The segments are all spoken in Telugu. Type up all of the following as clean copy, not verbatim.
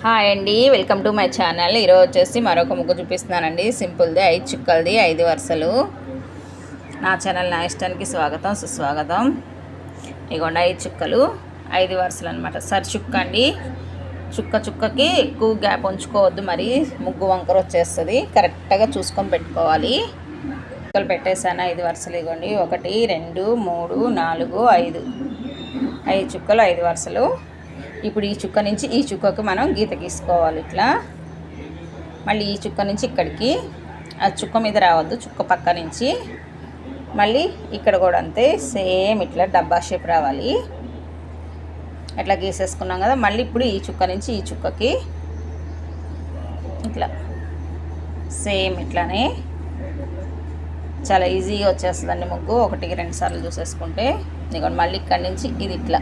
హాయ్ అండి, వెల్కమ్ టు మై ఛానల్. ఈరోజు వచ్చేసి మరొక ముగ్గు చూపిస్తున్నానండి. సింపుల్ది 5 చుక్కలది 5 వరుసలు. నా ఛానల్ నా ఇష్టానికి స్వాగతం సుస్వాగతం. ఇగోండి 5 చుక్కలు 5 వరుసలు అనమాట. సరి చుక్క అండి. చుక్కకి ఎక్కువ గ్యాప్ ఉంచుకోవద్దు, మరి ముగ్గు వంకర వచ్చేస్తుంది. కరెక్ట్గా చూసుకొని పెట్టుకోవాలి. చుక్కలు పెట్టేసాను 5 వరుసలు. ఇగోండి 1 2 3 4 5 5 చుక్కలు 5 వరుసలు. ఇప్పుడు ఈ చుక్క నుంచి ఈ చుక్కకి మనం గీత గీసుకోవాలి. ఇట్లా మళ్ళీ ఈ చుక్క నుంచి ఇక్కడికి, ఆ చుక్క మీద రావద్దు, చుక్క పక్క నుంచి మళ్ళీ ఇక్కడ కూడా అంతే సేమ్ ఇట్లా డబ్బా షేప్ రావాలి. అట్లా గీసేసుకున్నాం కదా. మళ్ళీ ఇప్పుడు ఈ చుక్క నుంచి ఈ చుక్కకి ఇట్లా సేమ్ ఇట్లానే చాలా ఈజీగా వచ్చేస్తుందండి ముగ్గు. 1కి 2 సార్లు చూసేసుకుంటే. ఇదిగోండి మళ్ళీ ఇక్కడి నుంచి ఇది ఇట్లా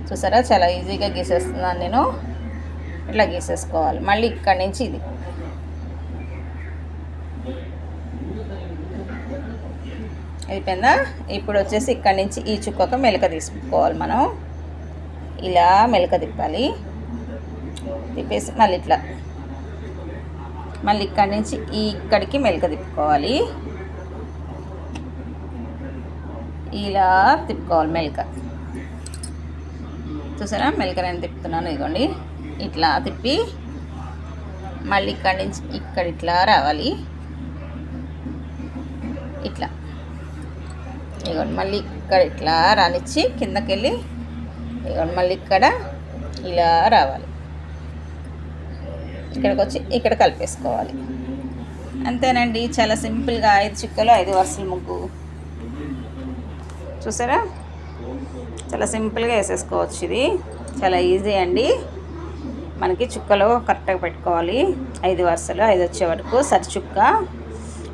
చూసారా, చాలా ఈజీగా గీసేస్తున్నాను నేను. ఇట్లా గీసేసుకోవాలి. మళ్ళీ ఇక్కడి నుంచి ఇది అయిపోయిందా. ఇప్పుడు వచ్చేసి ఇక్కడి నుంచి ఈ చుక్కకు మెలక తీసుకోవాలి మనం. ఇలా మెలక తిప్పాలి. తిప్పేసి మళ్ళీ ఇట్లా మళ్ళీ ఇక్కడి నుంచి ఇక్కడికి మెలక తిప్పుకోవాలి. ఇలా తిప్పుకోవాలి మెలక. చూసారా, మెలక నేను తిప్పుతున్నాను. ఇదిగోండి ఇట్లా తిప్పి మళ్ళీ ఇక్కడి నుంచి ఇక్కడ ఇట్లా రావాలి. ఇట్లా ఇదిగోండి మళ్ళీ ఇక్కడ ఇట్లా రానిచ్చి కిందకి వెళ్ళి ఇదిగోండి మళ్ళీ ఇక్కడ ఇలా రావాలి. ఇక్కడికి వచ్చి ఇక్కడ కలిపేసుకోవాలి. అంతేనండి, చాలా సింపుల్గా 5 చుక్కలు 5 వరుసల ముగ్గు. చూసారా, చాలా సింపుల్గా వేసేసుకోవచ్చు. ఇది చాలా ఈజీ అండి. మనకి చుక్కలు కరెక్ట్గా పెట్టుకోవాలి. 5 వరుసలు 5 వచ్చే వరకు సరి చుక్క.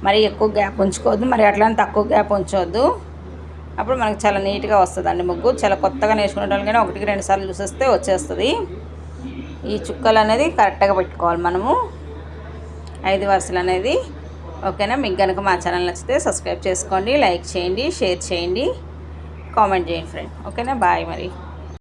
మరి ఎక్కువ గ్యాప్ ఉంచుకోవద్దు, మరి అట్లా తక్కువ గ్యాప్ ఉంచవద్దు. అప్పుడు మనకి చాలా నీట్గా వస్తుందండి ముగ్గు. చాలా కొత్తగా నేర్చుకునే వాళ్ళు కానీ 1కి 2 సార్లు చూసేస్తే వచ్చేస్తుంది. ఈ చుక్కలు అనేది కరెక్ట్గా పెట్టుకోవాలి మనము, 5 వరుసలు అనేది. ఓకేనా. మీకు కనుక మా ఛానల్ నచ్చితే సబ్స్క్రైబ్ చేసుకోండి, లైక్ చేయండి, షేర్ చేయండి, కామెంట్ చేయండి ఫ్రెండ్. ఓకేనా. బాయ్ మరి.